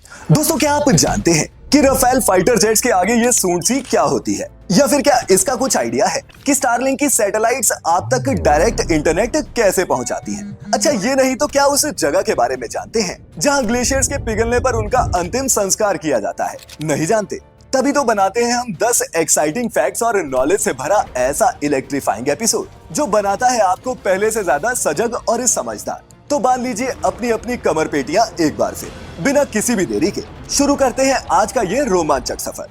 दोस्तों, क्या आप जानते हैं कि राफेल फाइटर जेट्स के आगे ये सूंड सी क्या होती है? या फिर क्या इसका कुछ आइडिया है कि स्टारलिंक की सैटेलाइट्स आप तक डायरेक्ट इंटरनेट कैसे पहुंचाती हैं? अच्छा, ये नहीं तो क्या उस जगह के बारे में जानते हैं जहां ग्लेशियर्स के पिघलने पर उनका अंतिम संस्कार किया जाता है? नहीं जानते? तभी तो बनाते हैं हम 10 एक्साइटिंग फैक्ट्स और नॉलेज से भरा ऐसा इलेक्ट्रीफाइंग एपिसोड जो बनाता है आपको पहले से ज्यादा सजग और समझदार। तो बांध लीजिए अपनी अपनी कमर पेटियां एक बार फिर। बिना किसी भी देरी के शुरू करते हैं आज का ये रोमांचक सफर।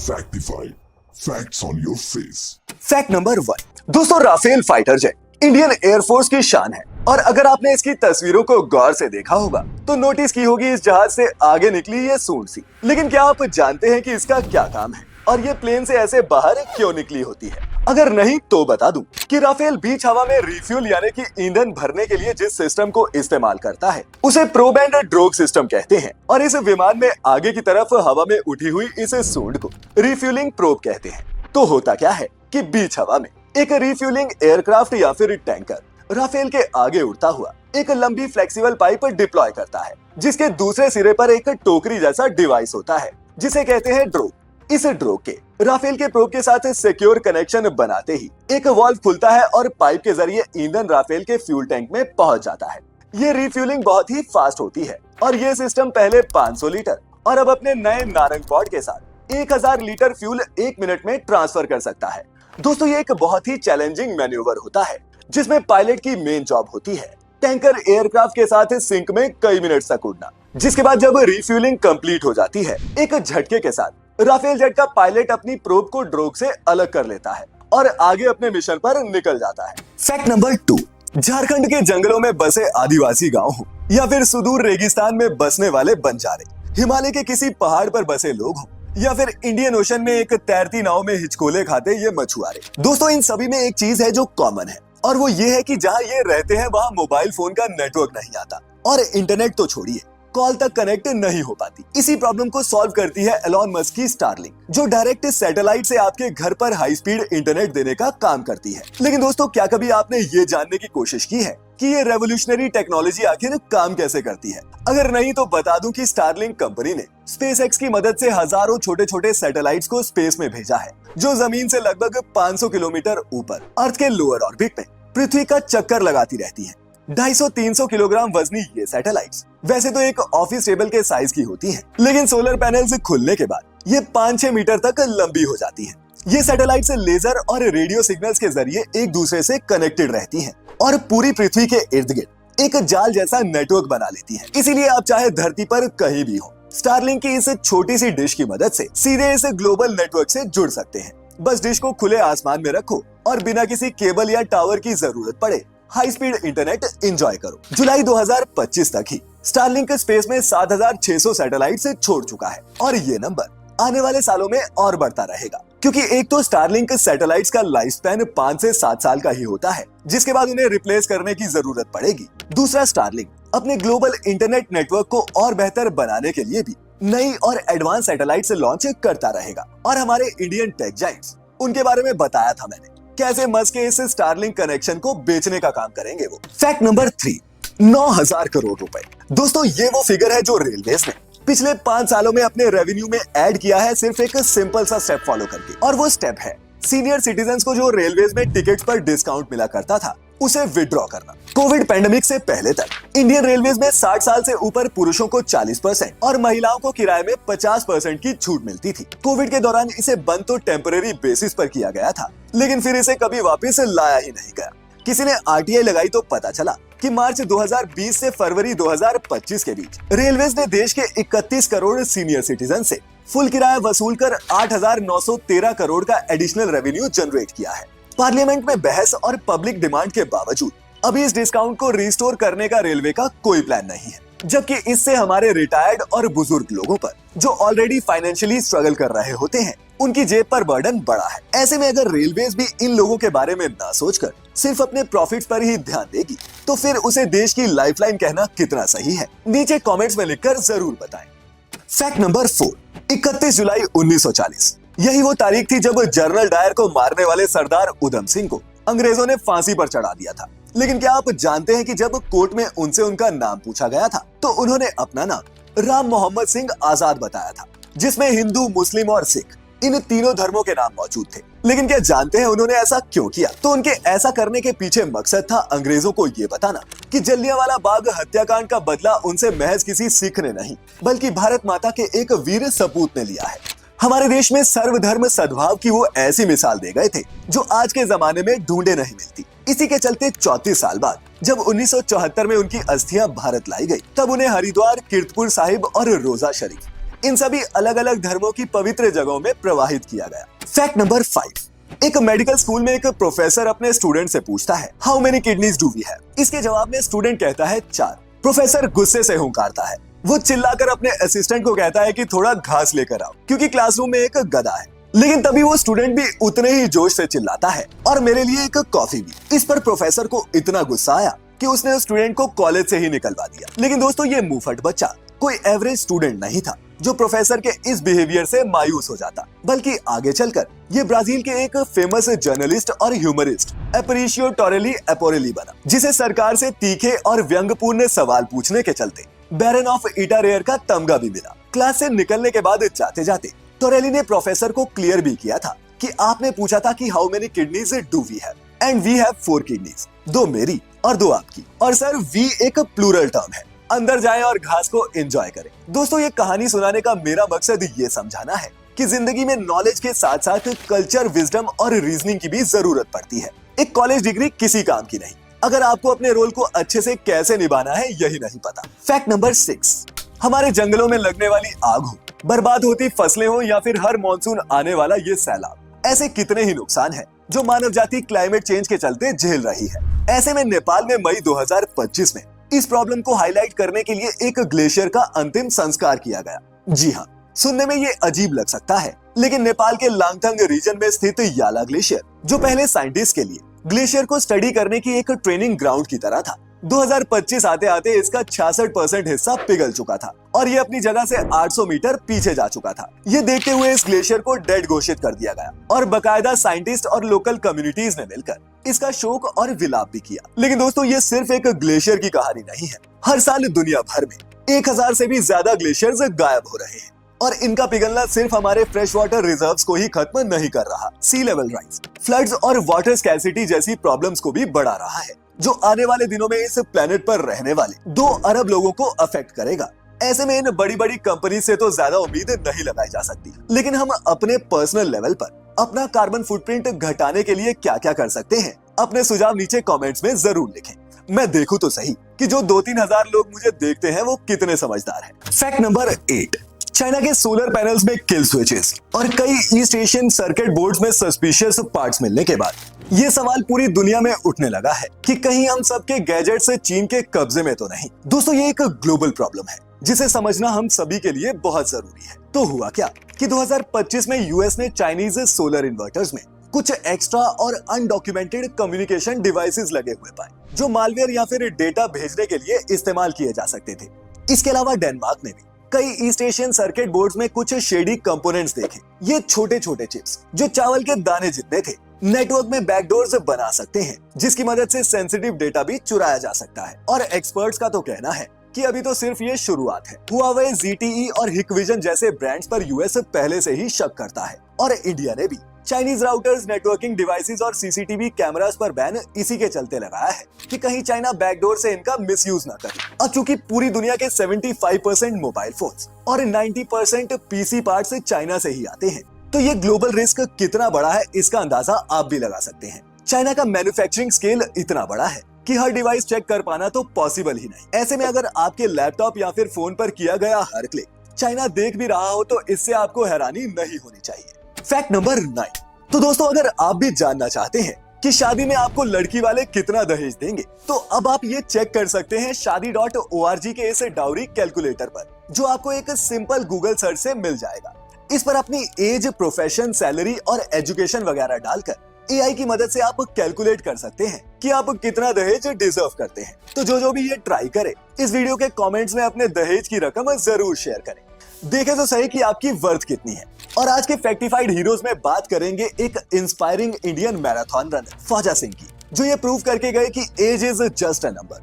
Factify. Facts on your face. Fact number 1। दोस्तों, Rafale fighter jet Indian air force की शान है और अगर आपने इसकी तस्वीरों को गौर से देखा होगा तो नोटिस की होगी इस जहाज से आगे निकली ये सूंड सी। लेकिन क्या आप जानते हैं कि इसका क्या काम है और ये प्लेन से ऐसे बाहर क्यों निकली होती है? अगर नहीं तो बता दूं कि राफेल बीच हवा में रिफ्यूल यानी कि ईंधन भरने के लिए जिस सिस्टम को इस्तेमाल करता है उसे प्रोब एंड ड्रॉग सिस्टम कहते हैं और इस विमान में आगे की तरफ हवा में उठी हुई इस सूंड को रिफ्यूलिंग प्रोब कहते हैं। तो होता क्या है कि बीच हवा में एक रिफ्यूलिंग एयरक्राफ्ट या फिर टैंकर राफेल के आगे उड़ता हुआ एक लंबी फ्लेक्सिबल पाइप डिप्लॉय करता है जिसके दूसरे सिरे पर एक टोकरी जैसा डिवाइस होता है जिसे कहते हैं ड्रोग। इस ड्रोग के राफेल के प्रोब के साथ सिक्योर कनेक्शन बनाते ही एक वाल्व खुलता है और पाइप के जरिए ईंधन राफेल के फ्यूल टैंक में पहुंच जाता है। ये रिफ्यूलिंग बहुत ही फास्ट होती है और ये सिस्टम पहले 500 लीटर और अब अपने नए नारंग पॉड के साथ 1000 लीटर फ्यूल 1 मिनट में ट्रांसफर कर सकता है। दोस्तों, ये एक बहुत ही चैलेंजिंग मैन्यूवर होता है जिसमें पायलट की मेन जॉब होती है टैंकर एयरक्राफ्ट के साथ सिंक में कई मिनट तक उड़ना, जिसके बाद जब रिफ्यूलिंग कंप्लीट हो जाती है एक झटके के साथ राफेल जेट का पायलट अपनी प्रोब को ड्रोग से अलग कर लेता है और आगे अपने मिशन पर निकल जाता है। Fact number 2। झारखंड के जंगलों में बसे आदिवासी गांव हो या फिर सुदूर रेगिस्तान में बसने वाले बंजारे, हिमालय के किसी पहाड़ पर बसे लोग हो या फिर इंडियन ओशन में एक तैरती नाव में हिचकोले खाते ये मछुआरे, दोस्तों इन सभी में एक चीज है जो कॉमन है और वो ये है कि जहाँ ये रहते हैं वहाँ मोबाइल फोन का नेटवर्क नहीं आता और इंटरनेट तो छोड़िए, कॉल तक कनेक्ट नहीं हो पाती। इसी प्रॉब्लम को सॉल्व करती है एलॉन मस्क की स्टारलिंक जो डायरेक्ट सैटेलाइट से आपके घर पर हाई स्पीड इंटरनेट देने का काम करती है। लेकिन दोस्तों, क्या कभी आपने ये जानने की कोशिश की है कि ये रेवोल्यूशनरी टेक्नोलॉजी आखिर काम कैसे करती है? अगर नहीं तो बता दूं कि स्टारलिंक कंपनी ने स्पेसएक्स की मदद से हजारों छोटे छोटे सैटेलाइट्स को स्पेस में भेजा है जो जमीन से लगभग 500 किलोमीटर ऊपर अर्थ के लोअर ऑर्बिट में पृथ्वी का चक्कर लगाती रहती है। 250-300 किलोग्राम वजनी ये सैटेलाइट्स वैसे तो एक ऑफिस टेबल के साइज की होती हैं, लेकिन सोलर पैनल्स खुलने के बाद ये 5-6 मीटर तक लंबी हो जाती हैं। ये सैटेलाइट्स लेजर और रेडियो सिग्नल्स के जरिए एक दूसरे से कनेक्टेड रहती हैं और पूरी पृथ्वी के इर्द गिर्द एक जाल जैसा नेटवर्क बना लेती हैं। इसीलिए आप चाहे धरती पर कहीं भी हो, स्टारलिंक की इस छोटी सी डिश की मदद से सीधे इस ग्लोबल नेटवर्क से जुड़ सकते हैं। बस डिश को खुले आसमान में रखो और बिना किसी केबल या टावर की जरूरत पड़े हाई स्पीड इंटरनेट एंजॉय करो। जुलाई 2025 तक ही स्टारलिंक स्पेस में 7600 सैटेलाइट से छोड़ चुका है और ये नंबर आने वाले सालों में और बढ़ता रहेगा क्योंकि एक तो स्टारलिंक सैटेलाइट्स का लाइफ स्पैन 5 से 7 साल का ही होता है जिसके बाद उन्हें रिप्लेस करने की जरूरत पड़ेगी। दूसरा, स्टारलिंक अपने ग्लोबल इंटरनेट नेटवर्क को और बेहतर बनाने के लिए भी नई और एडवांस सैटेलाइट से लॉन्च करता रहेगा और हमारे इंडियन टेक जायंट्स उनके बारे में बताया था मैंने कैसे मस्क के इस स्टारलिंक कनेक्शन को बेचने का काम करेंगे वो। Fact number 3। 9000 करोड़ रुपए। दोस्तों, ये वो फिगर है जो रेलवेज ने पिछले 5 सालों में अपने रेवेन्यू में ऐड किया है सिर्फ एक सिंपल सा स्टेप फॉलो करके, और वो स्टेप है सीनियर सिटीजन्स को जो रेलवेज में टिकट पर डिस्काउंट मिला करता था उसे विड्रॉ करना। कोविड पैंडेमिक से पहले तक इंडियन रेलवेज में 60 साल से ऊपर पुरुषों को 40% और महिलाओं को किराए में 50% की छूट मिलती थी। कोविड के दौरान इसे बंद तो टेम्परेरी बेसिस पर किया गया था, लेकिन फिर इसे कभी वापस लाया ही नहीं गया। किसी ने आरटीआई लगाई तो पता चला कि मार्च 2020 से फरवरी 2025 के बीच रेलवेज ने देश के 31 करोड़ सीनियर सिटीजन से फुल किराया वसूल कर 8,913 करोड़ का एडिशनल रेवेन्यू जनरेट किया है। पार्लियामेंट में बहस और पब्लिक डिमांड के बावजूद अभी इस डिस्काउंट को रिस्टोर करने का रेलवे का कोई प्लान नहीं है, जबकि इससे हमारे रिटायर्ड और बुजुर्ग लोगों पर जो ऑलरेडी फाइनेंशियली स्ट्रगल कर रहे होते हैं उनकी जेब पर बर्डन बड़ा है। ऐसे में अगर रेलवेज भी इन लोगों के बारे में ना सोचकर सिर्फ अपने प्रॉफिट्स पर ही ध्यान देगी तो फिर उसे देश की लाइफलाइन कहना कितना सही है, नीचे कमेंट्स में लिखकर जरूर बताएं। Fact number 4। 31 जुलाई 1940 यही वो तारीख थी जब जनरल डायर को मारने वाले सरदार उधम सिंह को अंग्रेजों ने फांसी पर चढ़ा दिया था। लेकिन क्या आप जानते हैं कि जब कोर्ट में उनसे उनका नाम पूछा गया था तो उन्होंने अपना नाम राम मोहम्मद सिंह आजाद बताया था, जिसमें हिंदू, मुस्लिम और सिख इन तीनों धर्मों के नाम मौजूद थे। लेकिन क्या जानते हैं उन्होंने ऐसा क्यों किया? तो उनके ऐसा करने के पीछे मकसद था अंग्रेजों को ये बताना कि जलियांवाला बाग हत्याकांड का बदला उनसे महज किसी सिख ने नहीं बल्कि भारत माता के एक वीर सपूत ने लिया है। हमारे देश में सर्वधर्म सद्भाव की वो ऐसी मिसाल दे गए थे जो आज के जमाने में ढूंढे नहीं मिलती। इसी के चलते 34 साल बाद जब 1974 में उनकी अस्थियां भारत लाई गई, तब उन्हें हरिद्वार, कीर्तपुर साहिब और रोजा शरीफ इन सभी अलग अलग धर्मों की पवित्र जगहों में प्रवाहित किया गया। Fact number 5। एक मेडिकल स्कूल में एक प्रोफेसर अपने स्टूडेंट से पूछता है, how many kidneys do we have? इसके जवाब में स्टूडेंट कहता है 4। प्रोफेसर गुस्से से हुंकारता है। वो चिल्लाकर अपने असिस्टेंट को कहता है कि थोड़ा घास लेकर आओ, क्योंकि क्लासरूम में एक गधा है। लेकिन तभी वो स्टूडेंट भी उतने ही जोश से चिल्लाता है, और मेरे लिए एक कॉफी भी। इस पर प्रोफेसर को इतना गुस्सा आया कि उसने उस स्टूडेंट को कॉलेज से ही निकलवा दिया। लेकिन दोस्तों, ये मुंहफट बच्चा कोई एवरेज स्टूडेंट नहीं था जो प्रोफेसर के इस बिहेवियर से मायूस हो जाता, बल्कि आगे चलकर ये ब्राजील के एक फेमस जर्नलिस्ट और ह्यूमरिस्ट एपरिशियो टोरेली एपोरेली बना, जिसे सरकार से तीखे और व्यंग्यपूर्ण सवाल पूछने के चलते बैरन ऑफ इटारेयर का तमगा भी मिला। क्लास से निकलने के बाद जाते जाते टोरेली ने प्रोफेसर को क्लियर भी किया था कि आपने पूछा था कि how many kidneys do we have, and we have 4 kidneys, 2 मेरी और 2 आपकी। और सर, वी एक प्लूरल टर्म है। अंदर जाएं और घास को एंजॉय करें। दोस्तों, ये कहानी सुनाने का मेरा मकसद ये समझाना है कि जिंदगी में नॉलेज के साथ साथ कल्चर, विजडम और रीजनिंग की भी जरूरत पड़ती है। एक कॉलेज डिग्री किसी काम की नहीं अगर आपको अपने रोल को अच्छे से कैसे निभाना है यही नहीं पता। Fact number 6। हमारे जंगलों में लगने वाली आग हो, बर्बाद होती फसलें हो या फिर हर मॉनसून आने वाला ये सैलाब, ऐसे कितने ही नुकसान हैं जो मानव जाति क्लाइमेट चेंज के चलते झेल रही है। ऐसे में नेपाल में मई 2025 में इस प्रॉब्लम को हाईलाइट करने के लिए एक ग्लेशियर का अंतिम संस्कार किया गया। जी हाँ, सुनने में ये अजीब लग सकता है, लेकिन नेपाल के लांगथंग रीजन में स्थित याला ग्लेशियर, जो पहले साइंटिस्ट के लिए ग्लेशियर को स्टडी करने की एक ट्रेनिंग ग्राउंड की तरह था, 2025 आते आते इसका 66% हिस्सा पिघल चुका था और ये अपनी जगह से 800 मीटर पीछे जा चुका था। ये देखते हुए इस ग्लेशियर को डेड घोषित कर दिया गया और बकायदा साइंटिस्ट और लोकल कम्युनिटीज ने मिलकर इसका शोक और विलाप भी किया। लेकिन दोस्तों, ये सिर्फ एक ग्लेशियर की कहानी नहीं है। हर साल दुनिया भर में 1000 से भी ज्यादा ग्लेशियर्स गायब हो रहे हैं और इनका पिघलना सिर्फ हमारे फ्रेश वाटर रिजर्व्स को ही खत्म नहीं कर रहा, सी लेवल राइज, फ्लड्स और वाटर स्कैरसिटी जैसी प्रॉब्लम्स को भी बढ़ा रहा है, जो आने वाले दिनों में इस प्लेनेट पर रहने वाले 2 अरब लोगों को अफेक्ट करेगा। ऐसे में इन बड़ी बड़ी कंपनी से तो ज्यादा उम्मीद नहीं लगाई जा सकती, लेकिन हम अपने पर्सनल लेवल पर अपना कार्बन फुटप्रिंट घटाने के लिए क्या क्या कर सकते हैं, अपने सुझाव नीचे कमेंट्स में जरूर लिखें। मैं देखूं तो सही कि जो 2-3 हजार लोग मुझे देखते हैं वो कितने समझदार हैं। Fact number 8। चाइना के सोलर पैनल्स में किल स्विचेस और कई ईस्ट एशियन सर्किट बोर्ड्स में सस्पिशियस पार्ट्स मिलने के बाद ये सवाल पूरी दुनिया में उठने लगा है कि कहीं हम सबके गैजेट्स चीन के कब्जे में तो नहीं। दोस्तों, ये एक ग्लोबल प्रॉब्लम है जिसे समझना हम सभी के लिए बहुत जरूरी है। तो हुआ क्या कि 2025 में यूएस ने चाइनीज सोलर इन्वर्टर्स में कुछ एक्स्ट्रा और अनडॉक्यूमेंटेड कम्युनिकेशन डिवाइसेस लगे हुए पाए, जो मालवेयर या फिर डेटा भेजने के लिए इस्तेमाल किए जा सकते थे। इसके अलावा डेनमार्क ने भी कई ईस्ट एशियन सर्किट बोर्ड्स में कुछ शेडी कंपोनेंट्स देखे। ये छोटे छोटे चिप्स जो चावल के दाने जितने थे, नेटवर्क में बैकडोर्स बना सकते हैं, जिसकी मदद से सेंसिटिव डेटा भी चुराया जा सकता है। और एक्सपर्ट्स का तो कहना है कि अभी तो सिर्फ ये शुरुआत है। हुआवे, ZTE और हिकविजन जैसे ब्रांड्स पर यूएस पहले से ही शक करता है और इंडिया ने भी चाइनीज राउटर्स, नेटवर्किंग डिवाइसेस और सीसीटीवी कैमरास पर बैन इसी के चलते लगाया है कि कहीं चाइना बैकडोर से इनका मिसयूज ना करे। और चूंकि पूरी दुनिया के 75% मोबाइल फोन्स और 90% पीसी पार्ट्स चाइना से ही आते हैं, तो ये ग्लोबल रिस्क कितना बड़ा है इसका अंदाजा आप भी लगा सकते हैं। चाइना का मैन्युफैक्चरिंग स्केल इतना बड़ा है कि हर डिवाइस चेक कर पाना तो पॉसिबल ही नहीं। ऐसे में अगर आपके लैपटॉप या फिर फोन पर किया गया हर क्लिक चाइना देख भी रहा हो तो इससे आपको हैरानी नहीं होनी चाहिए। Fact number 9। तो दोस्तों, अगर आप भी जानना चाहते हैं कि शादी में आपको लड़की वाले कितना दहेज देंगे, तो अब आप ये चेक कर सकते हैं शादी.org के इस डाउरी कैलकुलेटर पर, जो आपको एक सिंपल गूगल सर्च से मिल जाएगा। इस पर अपनी एज, प्रोफेशन, सैलरी और एजुकेशन वगैरह डालकर एआई की मदद से आप कैलकुलेट कर सकते हैं कि आप कितना दहेज डिजर्व करते हैं। तो जो भी ये ट्राई करे, इस वीडियो के कमेंट्स में अपने दहेज की रकम जरूर शेयर करें। देखें तो सही कि आपकी वर्थ कितनी है। और आज के फैक्टिफाइड हीरोज में बात करेंगे एक इंस्पायरिंग इंडियन मैराथन रनर फौजा सिंह की, जो ये प्रूव करके गए कि age is just a number.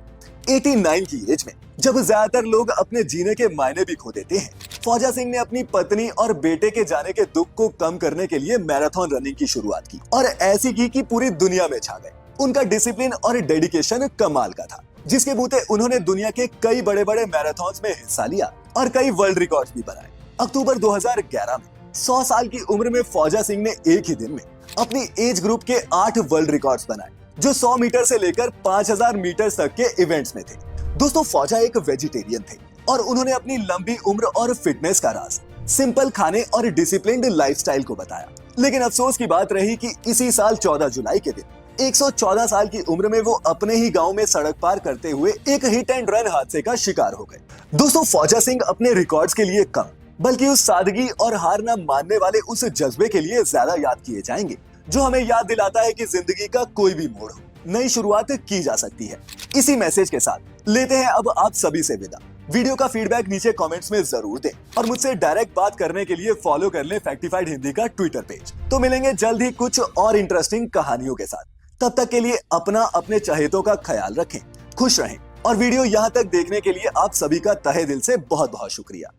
89 की एज में जब ज्यादातर लोग अपने जीने के मायने भी खो देते हैं, फौजा सिंह ने अपनी पत्नी और बेटे के जाने के दुख को कम करने के लिए मैराथन रनिंग की शुरुआत की और ऐसी की कि पूरी दुनिया में छा गए। उनका डिसिप्लिन और डेडिकेशन कमाल का था, जिसके बूते उन्होंने दुनिया के कई बड़े बड़े मैराथन्स में हिस्सा लिया और कई वर्ल्ड रिकॉर्ड्स भी बनाए। अक्टूबर 2011 में 100 साल की उम्र में फौजा सिंह ने एक ही दिन में अपनी एज ग्रुप के 8 वर्ल्ड रिकॉर्ड्स बनाए, जो 100 मीटर से लेकर 5000 मीटर तक के इवेंट्स में थे। दोस्तों, फौजा एक वेजिटेरियन थे और उन्होंने अपनी लंबी उम्र और फिटनेस का राज सिंपल खाने और डिसिप्लिन्ड लाइफस्टाइल को बताया। लेकिन अफसोस की बात रही कि इसी साल 14 जुलाई के दिन 114 साल की उम्र में वो अपने ही गांव में सड़क पार करते हुए एक हिट एंड रन हादसे का शिकार हो गए। दोस्तों, फौजा सिंह अपने रिकॉर्ड्स के लिए कम बल्कि उस सादगी और हार न मानने वाले उस जज्बे के लिए ज्यादा याद किए जाएंगे, जो हमें याद दिलाता है कि जिंदगी का कोई भी मोड़ हो, नई शुरुआत की जा सकती है। इसी मैसेज के साथ लेते हैं अब आप सभी से विदा। वीडियो का फीडबैक नीचे कमेंट्स में जरूर दें और मुझसे डायरेक्ट बात करने के लिए फॉलो कर लें फैक्टिफाइड हिंदी का ट्विटर पेज। तो मिलेंगे जल्द ही कुछ और इंटरेस्टिंग कहानियों के साथ। तब तक के लिए अपने चहेतों का ख्याल रखें, खुश रहें और वीडियो यहाँ तक देखने के लिए आप सभी का तहे दिल से बहुत बहुत शुक्रिया।